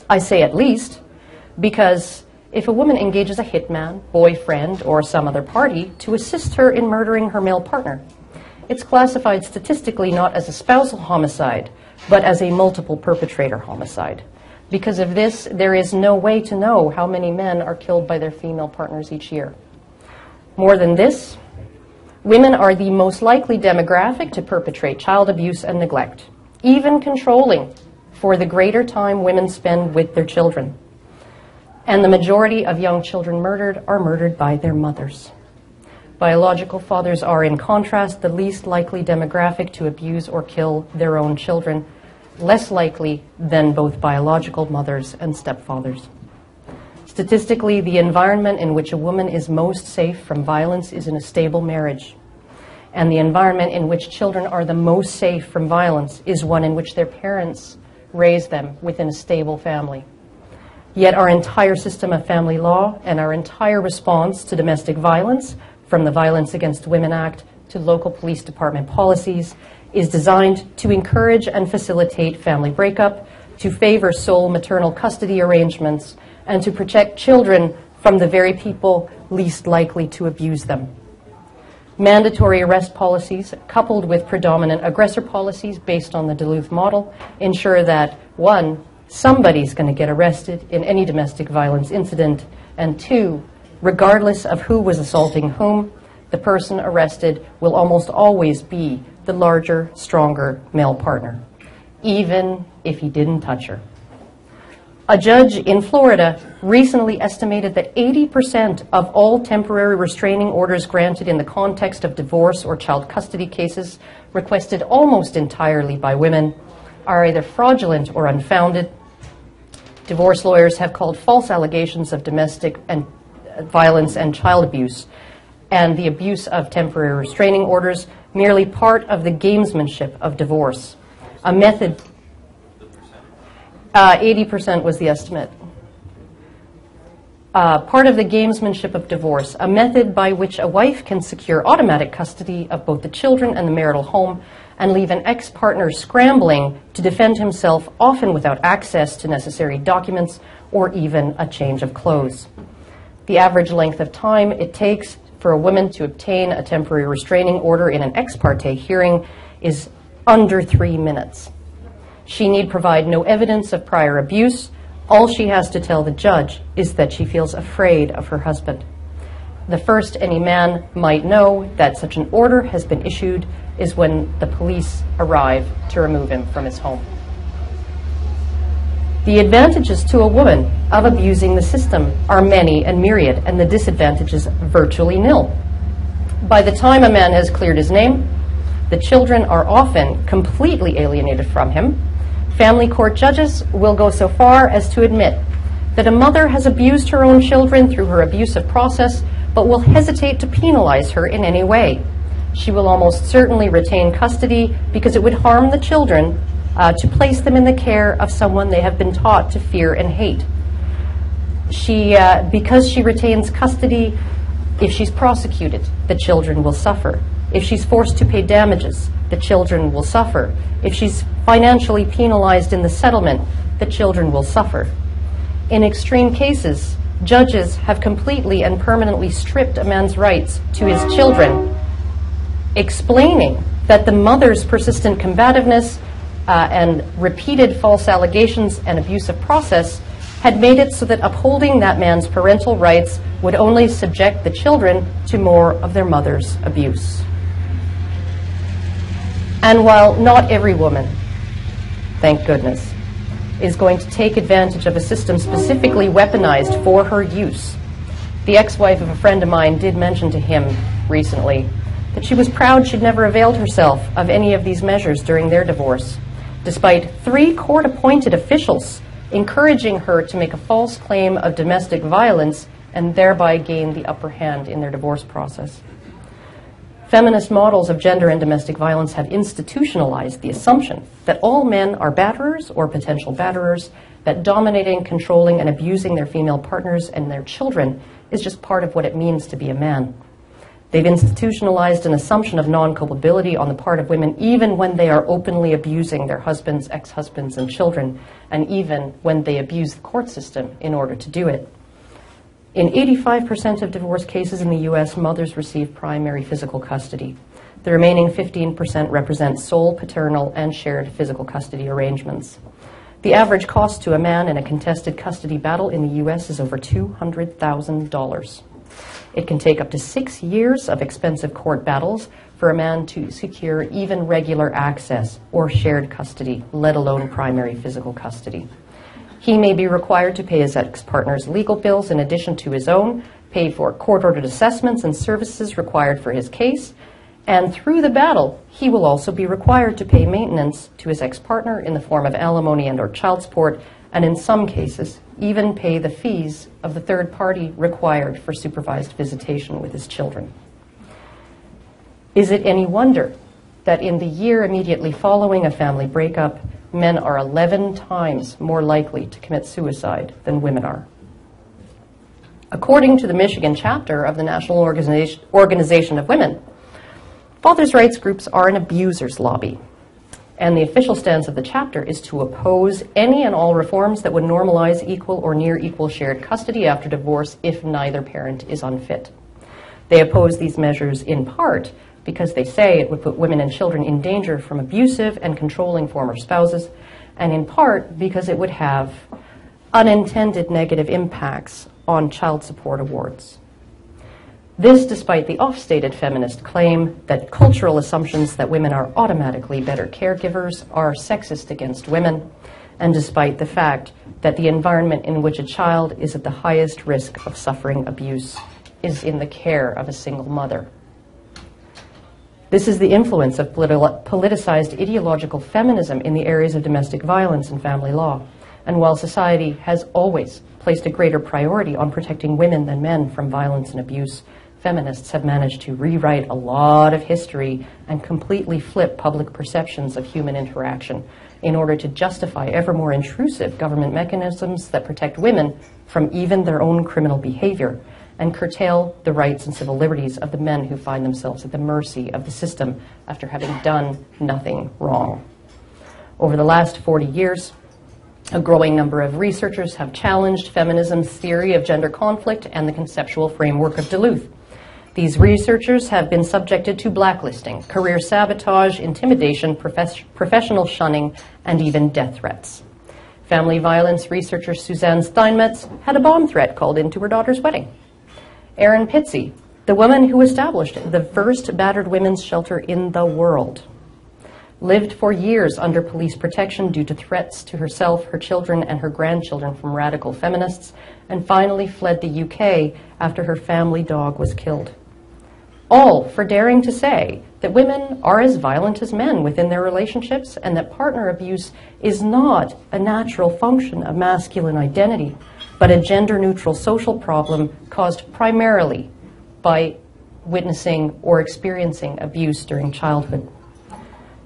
I say at least because if a woman engages a hitman, boyfriend, or some other party to assist her in murdering her male partner, it's classified statistically not as a spousal homicide, but as a multiple perpetrator homicide. Because of this, there is no way to know how many men are killed by their female partners each year. More than this, women are the most likely demographic to perpetrate child abuse and neglect, even controlling for the greater time women spend with their children. And the majority of young children murdered are murdered by their mothers. Biological fathers are, in contrast, the least likely demographic to abuse or kill their own children, less likely than both biological mothers and stepfathers. Statistically, the environment in which a woman is most safe from violence is in a stable marriage. And the environment in which children are the most safe from violence is one in which their parents raise them within a stable family. Yet our entire system of family law and our entire response to domestic violence, from the Violence Against Women Act to local police department policies, is designed to encourage and facilitate family breakup, to favor sole maternal custody arrangements, and to protect children from the very people least likely to abuse them. Mandatory arrest policies, coupled with predominant aggressor policies based on the Duluth model, ensure that, 1, somebody's going to get arrested in any domestic violence incident, and 2, regardless of who was assaulting whom, the person arrested will almost always be the larger, stronger male partner, even if he didn't touch her. A judge in Florida recently estimated that 80% of all temporary restraining orders granted in the context of divorce or child custody cases requested almost entirely by women are either fraudulent or unfounded. Divorce lawyers have called false allegations of domestic and violence and child abuse and the abuse of temporary restraining orders merely part of the gamesmanship of divorce, a method. 80% was the estimate. Part of the gamesmanship of divorce, a method by which a wife can secure automatic custody of both the children and the marital home and leave an ex-partner scrambling to defend himself, often without access to necessary documents or even a change of clothes. The average length of time it takes for a woman to obtain a temporary restraining order in an ex parte hearing is under 3 minutes. She need provide no evidence of prior abuse. All she has to tell the judge is that she feels afraid of her husband. The first any man might know that such an order has been issued is when the police arrive to remove him from his home. The advantages to a woman of abusing the system are many and myriad, and the disadvantages virtually nil. By the time a man has cleared his name, the children are often completely alienated from him. Family court judges will go so far as to admit that a mother has abused her own children through her abusive process, but will hesitate to penalize her in any way. She will almost certainly retain custody because it would harm the children to place them in the care of someone they have been taught to fear and hate. Because she retains custody, if she's prosecuted, the children will suffer. If she's forced to pay damages, the children will suffer. If she's financially penalized in the settlement, the children will suffer. In extreme cases, judges have completely and permanently stripped a man's rights to his children, explaining that the mother's persistent combativeness and repeated false allegations and abusive process had made it so that upholding that man's parental rights would only subject the children to more of their mother's abuse. And while not every woman, thank goodness, is going to take advantage of a system specifically weaponized for her use, the ex-wife of a friend of mine did mention to him recently that she was proud she'd never availed herself of any of these measures during their divorce, despite 3 court-appointed officials encouraging her to make a false claim of domestic violence and thereby gain the upper hand in their divorce process. Feminist models of gender and domestic violence have institutionalized the assumption that all men are batterers or potential batterers, that dominating, controlling, and abusing their female partners and their children is just part of what it means to be a man. They've institutionalized an assumption of non-culpability on the part of women even when they are openly abusing their husbands, ex-husbands, and children, and even when they abuse the court system in order to do it. In 85% of divorce cases in the U.S., mothers receive primary physical custody. The remaining 15% represent sole paternal and shared physical custody arrangements. The average cost to a man in a contested custody battle in the U.S. is over $200,000. It can take up to 6 years of expensive court battles for a man to secure even regular access or shared custody, let alone primary physical custody. He may be required to pay his ex-partner's legal bills in addition to his own, pay for court-ordered assessments and services required for his case, and through the battle, he will also be required to pay maintenance to his ex-partner in the form of alimony and/or child support, and in some cases, even pay the fees of the third party required for supervised visitation with his children. Is it any wonder that in the year immediately following a family breakup, men are 11 times more likely to commit suicide than women are? According to the Michigan chapter of the National Organization of Women, fathers' rights groups are an abuser's lobby, and the official stance of the chapter is to oppose any and all reforms that would normalize equal or near equal shared custody after divorce if neither parent is unfit. They oppose these measures in part because they say it would put women and children in danger from abusive and controlling former spouses, and in part because it would have unintended negative impacts on child support awards. This despite the oft-stated feminist claim that cultural assumptions that women are automatically better caregivers are sexist against women, and despite the fact that the environment in which a child is at the highest risk of suffering abuse is in the care of a single mother. This is the influence of politicized ideological feminism in the areas of domestic violence and family law. And while society has always placed a greater priority on protecting women than men from violence and abuse, feminists have managed to rewrite a lot of history and completely flip public perceptions of human interaction in order to justify ever more intrusive government mechanisms that protect women from even their own criminal behavior, and curtail the rights and civil liberties of the men who find themselves at the mercy of the system after having done nothing wrong. Over the last 40 years, a growing number of researchers have challenged feminism's theory of gender conflict and the conceptual framework of Duluth. These researchers have been subjected to blacklisting, career sabotage, intimidation, professional shunning, and even death threats. Family violence researcher Suzanne Steinmetz had a bomb threat called into her daughter's wedding. Erin Pitsey, the woman who established the first battered women's shelter in the world, lived for years under police protection due to threats to herself, her children, and her grandchildren from radical feminists, and finally fled the UK after her family dog was killed. all for daring to say that women are as violent as men within their relationships and that partner abuse is not a natural function of masculine identity, but a gender-neutral social problem caused primarily by witnessing or experiencing abuse during childhood.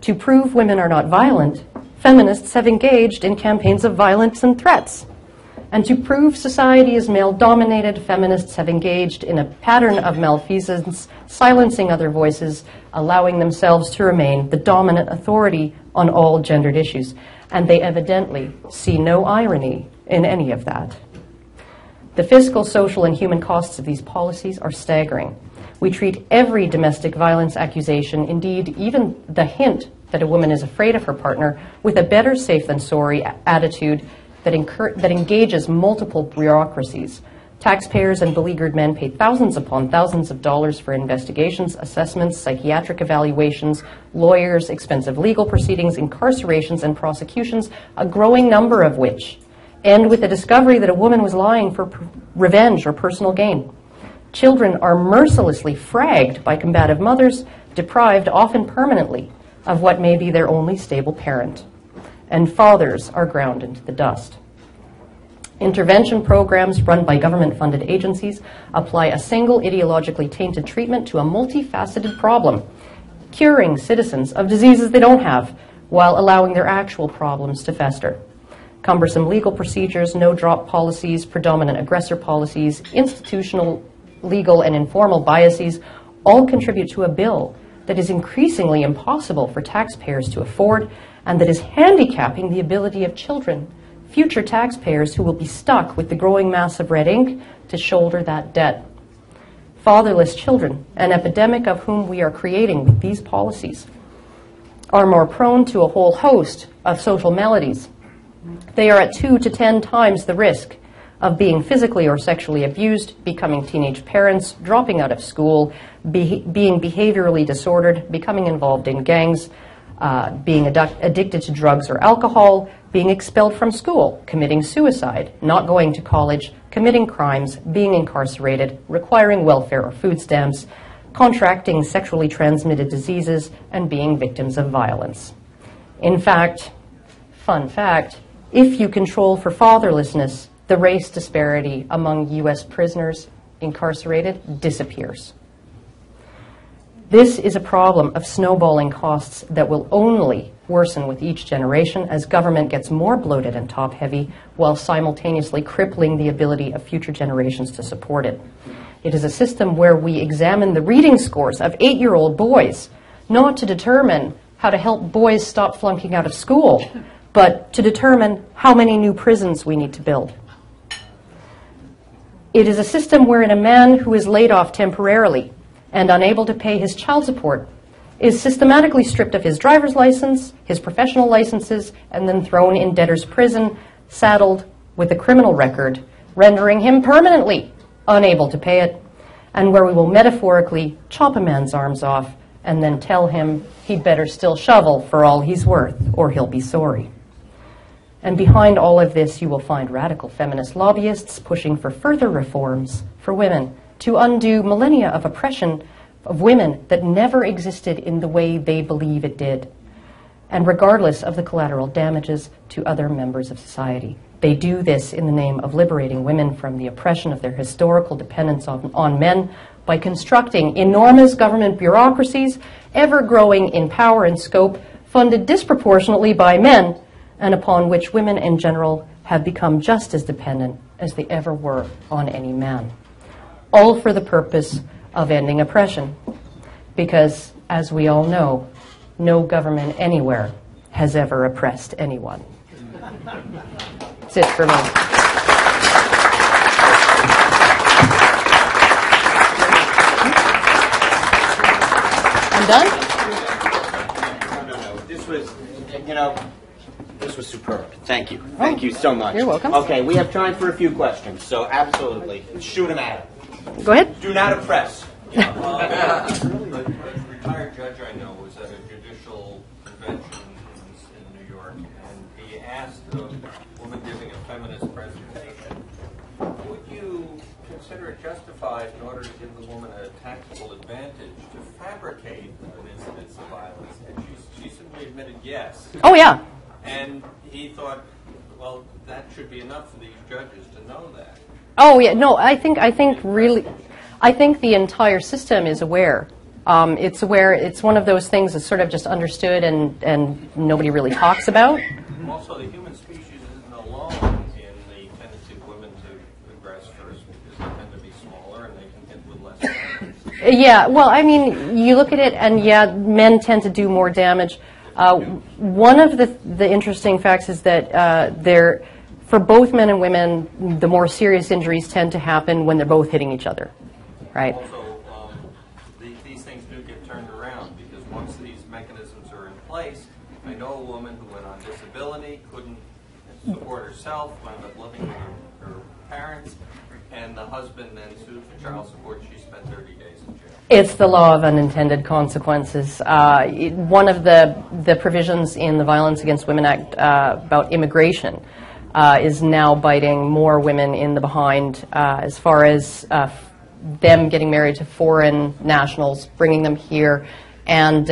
To prove women are not violent, feminists have engaged in campaigns of violence and threats. And to prove society is male-dominated, feminists have engaged in a pattern of malfeasance, silencing other voices, allowing themselves to remain the dominant authority on all gendered issues. And they evidently see no irony in any of that. The fiscal, social, and human costs of these policies are staggering. We treat every domestic violence accusation, indeed even the hint that a woman is afraid of her partner, with a better safe than sorry attitude that engages multiple bureaucracies. Taxpayers and beleaguered men pay thousands upon thousands of dollars for investigations, assessments, psychiatric evaluations, lawyers, expensive legal proceedings, incarcerations, and prosecutions, a growing number of which end with the discovery that a woman was lying for revenge or personal gain. Children are mercilessly fragged by combative mothers, deprived often permanently of what may be their only stable parent. And fathers are ground into the dust. Intervention programs run by government-funded agencies apply a single ideologically tainted treatment to a multifaceted problem, curing citizens of diseases they don't have while allowing their actual problems to fester. Cumbersome legal procedures, no-drop policies, predominant aggressor policies, institutional, legal, and informal biases all contribute to a bill that is increasingly impossible for taxpayers to afford and that is handicapping the ability of children, future taxpayers who will be stuck with the growing mass of red ink to shoulder that debt. Fatherless children, an epidemic of whom we are creating with these policies, are more prone to a whole host of social maladies. They are at 2 to 10 times the risk of being physically or sexually abused, becoming teenage parents, dropping out of school, being behaviorally disordered, becoming involved in gangs, being addicted to drugs or alcohol, being expelled from school, committing suicide, not going to college, committing crimes, being incarcerated, requiring welfare or food stamps, contracting sexually transmitted diseases, and being victims of violence. In fact, fun fact, if you control for fatherlessness, the race disparity among U.S. prisoners incarcerated disappears. This is a problem of snowballing costs that will only worsen with each generation as government gets more bloated and top-heavy while simultaneously crippling the ability of future generations to support it. It is a system where we examine the reading scores of 8-year-old boys, not to determine how to help boys stop flunking out of school, but to determine how many new prisons we need to build. It is a system wherein a man who is laid off temporarily and unable to pay his child support is systematically stripped of his driver's license, his professional licenses, and then thrown in debtor's prison, saddled with a criminal record, rendering him permanently unable to pay it, and where we will metaphorically chop a man's arms off and then tell him he'd better still shovel for all he's worth or he'll be sorry. And behind all of this, you will find radical feminist lobbyists pushing for further reforms for women to undo millennia of oppression of women that never existed in the way they believe it did, and regardless of the collateral damages to other members of society. They do this in the name of liberating women from the oppression of their historical dependence on men by constructing enormous government bureaucracies, ever growing in power and scope, funded disproportionately by men, and upon which women in general have become just as dependent as they ever were on any man. All for the purpose of ending oppression. Because, as we all know, no government anywhere has ever oppressed anyone. That's it for me. I'm done? No. This was, this was superb. Thank you. Thank you so much. You're welcome. Okay, we have time for a few questions, so absolutely. Shoot them at it. Go ahead. Do not oppress. A retired judge I know was at a judicial convention in New York, and he asked a woman giving a feminist presentation, would you consider it justified in order to give the woman a tactical advantage to fabricate an incidence of violence? And she simply admitted yes. Oh, yeah. And he thought, well, that should be enough for these judges to know that. Oh, yeah. No, I think the entire system is aware. It's aware. It's one of those things that's sort of just understood and nobody really talks about. Also, the human species isn't alone in the tendency of women to aggress first because they tend to be smaller and they can hit with less damage. Yeah, well, I mean, you look at it, and yeah, men tend to do more damage. One of the interesting facts is that for both men and women, the more serious injuries tend to happen when they're both hitting each other, right? Also, these things do get turned around because once these mechanisms are in place, I know a woman who went on disability, couldn't support herself, wound up living with her parents, and the husband then sued for child support. She spent 30 days in jail. It's the law of unintended consequences. One of the provisions in the Violence Against Women Act about immigration is now biting more women in the behind as far as them getting married to foreign nationals, bringing them here. And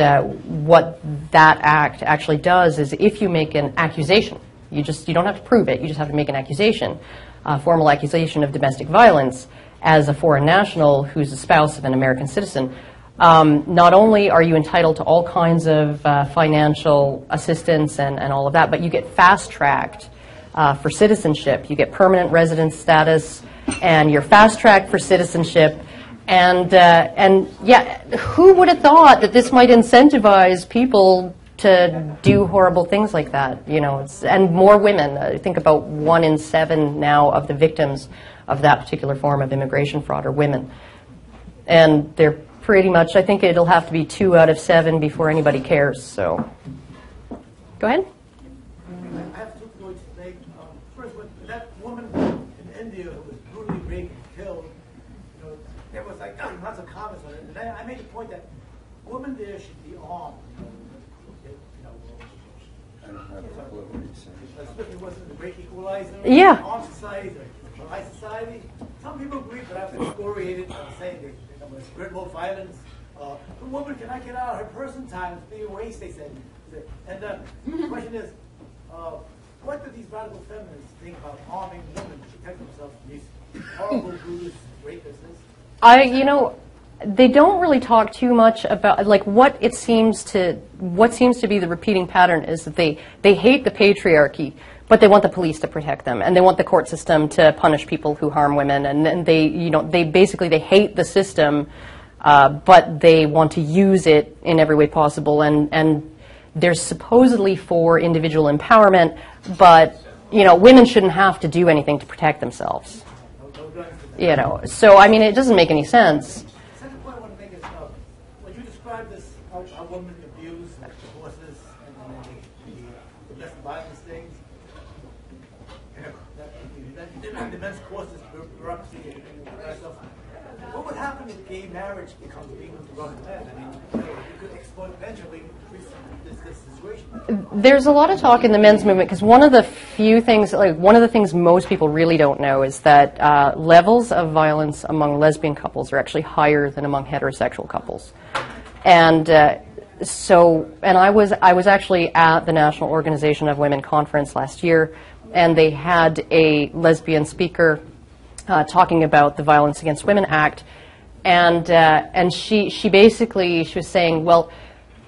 what that act actually does is if you make an accusation, you don't have to prove it, you just have to make an accusation, a formal accusation of domestic violence as a foreign national who's a spouse of an American citizen. Not only are you entitled to all kinds of financial assistance and all of that, but you get fast-tracked for citizenship. You get permanent residence status, and you're fast-tracked for citizenship. And yeah, who would have thought that this might incentivize people to do horrible things like that? You know, and more women. I think about 1 in 7 now of the victims of that particular form of immigration fraud are women. And they're pretty much, I think it'll have to be 2 out of 7 before anybody cares. So, go ahead. I have 2 points to make. First, when that woman in India who was brutally raped and killed, you know, there was like lots of comments on it. And I made the point that women there should be armed. I don't have a clue what he's saying. Especially wasn't the great equalizer. Yeah. Armed society, the high society. Some people agree, but I've excoriated saying that we spread more violence. The woman cannot get out of her person time. It's being a waste, they said. And the question is, what do these radical feminists think about arming women to protect themselves from these horrible, brutal rapists? They don't really talk too much about, like, what seems to be the repeating pattern is that they hate the patriarchy, but they want the police to protect them, and they want the court system to punish people who harm women, and they hate the system, but they want to use it in every way possible, and they're supposedly for individual empowerment, but, women shouldn't have to do anything to protect themselves. So, I mean, it doesn't make any sense. Second point I want to make is, when you describe this, how women abuse divorces and the domestic violence things, that immense courses, bureaucracy, and that stuff. What would happen if gay marriage becomes legal to run land? I mean, you could exponentially increase this situation. There's a lot of talk in the men's movement because one of the things most people really don't know is that levels of violence among lesbian couples are actually higher than among heterosexual couples. And I was actually at the National Organization of Women conference last year, and they had a lesbian speaker talking about the Violence Against Women Act, and she was saying, well,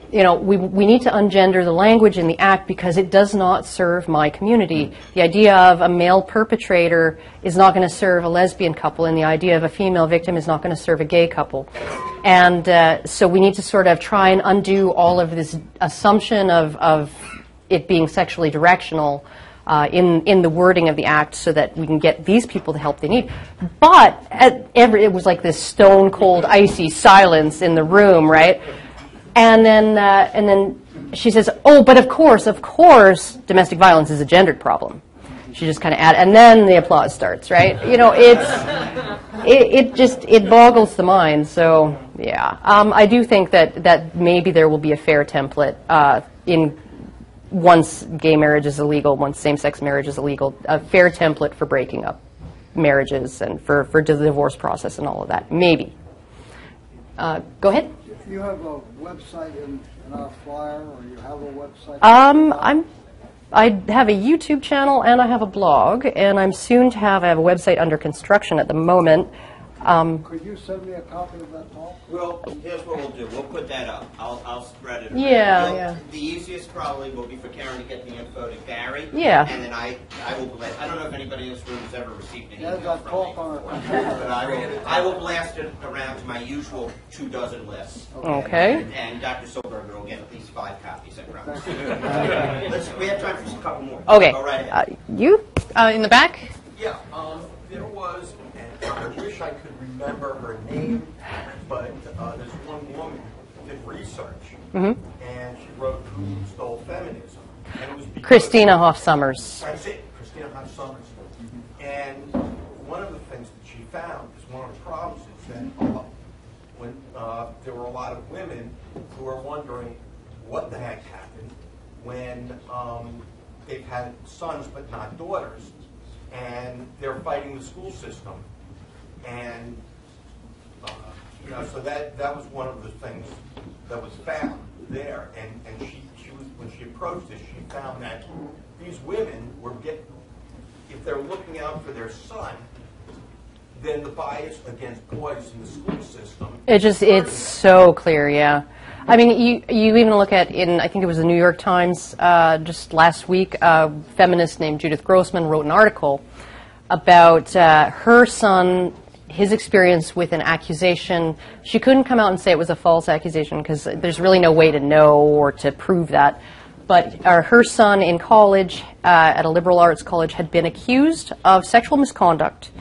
we need to ungender the language in the act because it does not serve my community. The idea of a male perpetrator is not going to serve a lesbian couple, and the idea of a female victim is not going to serve a gay couple. And so we need to sort of try and undo all of this assumption of it being sexually directional in the wording of the act so that we can get these people the help they need. But it was like this stone cold, icy silence in the room, right? And then she says, "Oh, but of course, domestic violence is a gendered problem." She just kind of added, and then the applause starts, right? It boggles the mind. So yeah, I do think that maybe there will be a fair template once gay marriage is illegal, once same-sex marriage is illegal, a fair template for breaking up marriages and for the divorce process and all of that. Maybe. Go ahead. You have a website in our flyer, or you have a website? I have a YouTube channel and I have a blog, and I'm soon to have a website under construction at the moment. Could you send me a copy of that talk? Well, here's what we'll do. We'll put that up. I'll spread it around. Yeah. The easiest probably will be for Karen to get the info to Gary. Yeah. And then I will blast. I don't know if anybody in this room has ever received an email That from talk me on before, it. but I will blast it around to my usual 24 lists. Okay. And Dr. Silberger will get at least 5 copies, I promise. We have time for a couple more. Okay. Go right ahead. You in the back? Yeah, there was, and I wish I could remember her name, but there's one woman who did research, and she wrote Who Stole Feminism? And it was because Christina Hoff Sommers. That's it, Christina Hoff Sommers. And one of the things that she found is one of the problems is that when there were a lot of women who were wondering what the heck happened when they've had sons but not daughters, and they're fighting the school system. And so that was one of the things that was found there. And she was, when she approached this, she found that these women were if they're looking out for their son, then the bias against boys in the school system. It's so clear, yeah. I mean, you even look at I think it was the New York Times just last week, a feminist named Judith Grossman wrote an article about her son, his experience with an accusation. She couldn't come out and say it was a false accusation because there's really no way to know or to prove that. But her son in college, at a liberal arts college, had been accused of sexual misconduct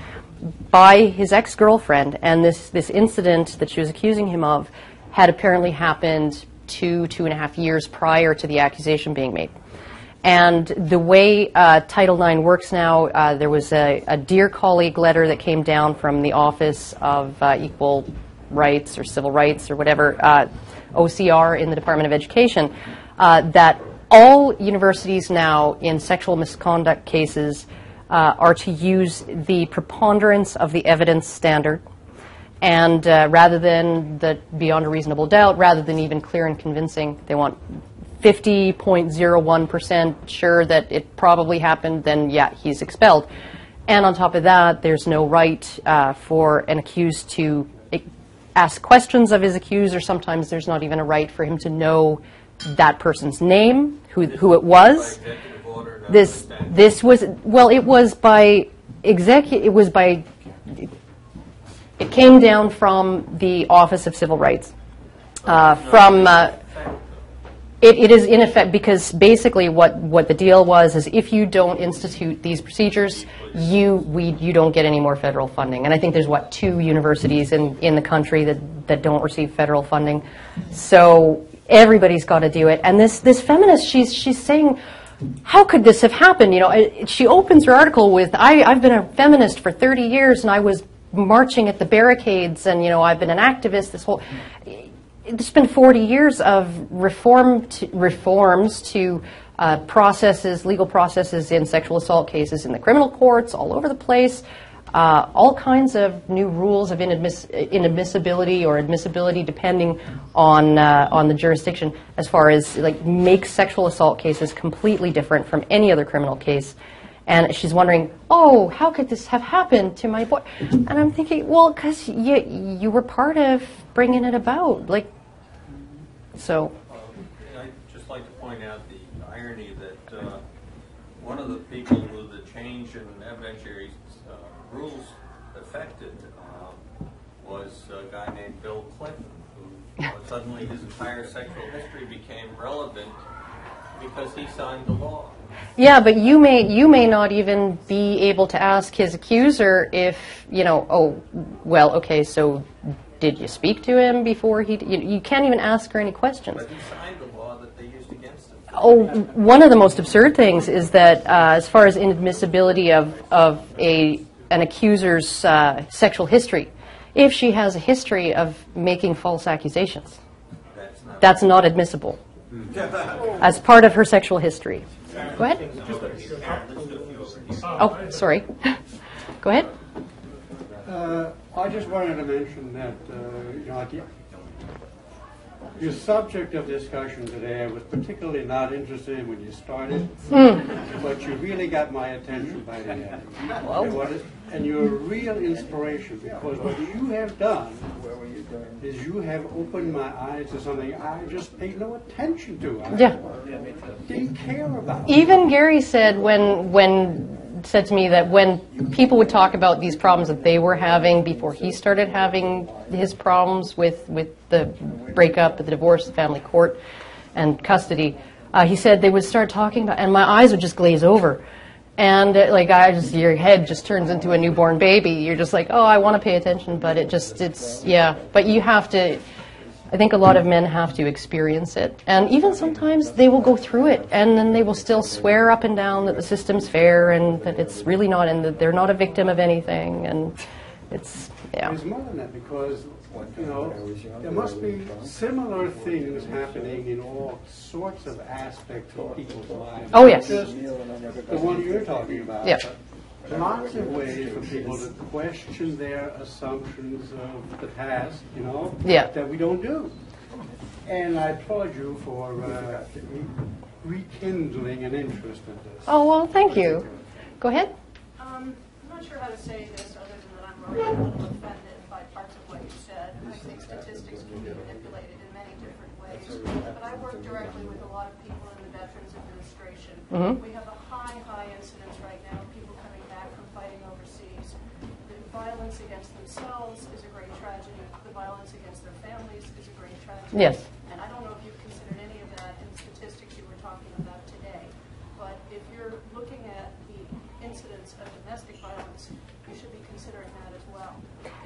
by his ex-girlfriend, and this incident that she was accusing him of had apparently happened 2.5 years prior to the accusation being made. And the way Title IX works now, there was a Dear Colleague letter that came down from the Office of Equal Rights or Civil Rights or whatever, OCR in the Department of Education, that all universities now in sexual misconduct cases are to use the preponderance of the evidence standard. And rather than the beyond a reasonable doubt, rather than even clear and convincing, they want 50.01% sure that it probably happened, then yeah, he's expelled. And on top of that, there's no right for an accused to ask questions of his accuser. Sometimes there's not even a right for him to know that person's name, who it was. This was, well, it was by it came down from the Office of Civil Rights. It is in effect, because basically what the deal was is if you don't institute these procedures, you don't get any more federal funding. And I think there's 2 universities in the country that don't receive federal funding. So everybody's got to do it. And this feminist, she's saying, how could this have happened? You know, she opens her article with, I've been a feminist for 30 years and I was marching at the barricades, and I've been an activist it's been 40 years of reforms to legal processes in sexual assault cases in the criminal courts all over the place, all kinds of new rules of inadmissibility or admissibility depending on the jurisdiction, as far as make sexual assault cases completely different from any other criminal case. And she's wondering, oh, how could this have happened to my boy? And I'm thinking, well, because you were part of bringing it about. So. I'd just like to point out the irony that one of the people who the change in evidentiary rules affected was a guy named Bill Clinton, who suddenly his entire sexual history became relevant because he signed the law. Yeah, but you may not even be able to ask his accuser if, oh, well, okay, so did you speak to him before you can't even ask her any questions. But he signed the law that they used against him. Oh, one of the most absurd things is that as far as inadmissibility of an accuser's sexual history, if she has a history of making false accusations, that's not admissible as part of her sexual history. Go ahead. Oh, sorry. Go ahead. I just wanted to mention that, your subject of discussion today, I was particularly not interested in when you started, but you really got my attention by the end. And you're a real inspiration, because what you have done is you have opened my eyes to something I just paid no attention to. I didn't care about. Even Gary said said to me that when people would talk about these problems that they were having before he started having his problems with the breakup, the divorce, the family court, and custody, he said they would start talking about, and my eyes would just glaze over. And your head just turns into a newborn baby. You're just like, oh, I want to pay attention, but but you have to, I think a lot of men have to experience it. And even sometimes they will go through it, and then they will still swear up and down that the system's fair and that it's really not, and that they're not a victim of anything. And it's more than that, because, there must be similar things happening in all sorts of aspects of people's lives. Oh, yes. Not just the one you're talking about. Yeah. Lots of ways for people to question their assumptions of the past, that we don't do. And I applaud you for rekindling an interest in this. Oh, well, thank you. Go ahead. I'm not sure how to say this other than that I'm really a little offended by parts of what you said. I think statistics can be manipulated in many different ways. But I work directly with a lot of people in the Veterans Administration. We have a high incidence right now of people coming back from fighting overseas. The violence against themselves is a great tragedy. The violence against their families is a great tragedy. Yes. And I don't know if you've considered any of that in the statistics you were talking about today. But if you're looking at the incidence of domestic violence, you should be considering that as well.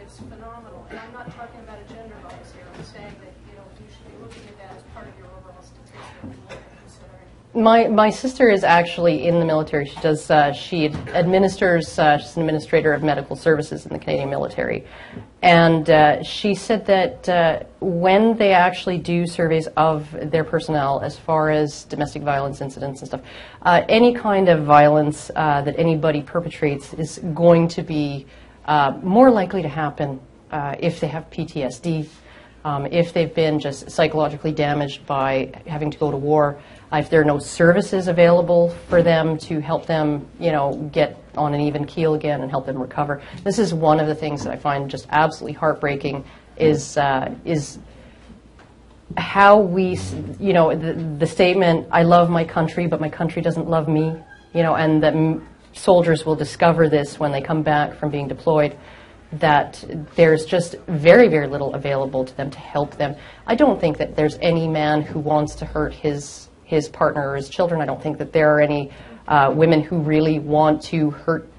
It's phenomenal. And I'm not talking about a gender bias here. I'm saying that you should be looking at that as part of your overall statistic and what you're considering. My sister is actually in the military. She does. She administers. She's an administrator of medical services in the Canadian military, and she said that when they actually do surveys of their personnel, as far as domestic violence incidents and stuff, any kind of violence that anybody perpetrates is going to be more likely to happen if they have PTSD, if they've been just psychologically damaged by having to go to war. If there are no services available for them to help them, get on an even keel again and help them recover. This is one of the things that I find just absolutely heartbreaking is how we, the statement, I love my country, but my country doesn't love me, and that soldiers will discover this when they come back from being deployed, that there's just very, very little available to them to help them. I don't think that there's any man who wants to hurt his partner or his children. I don't think that there are any women who really want to hurt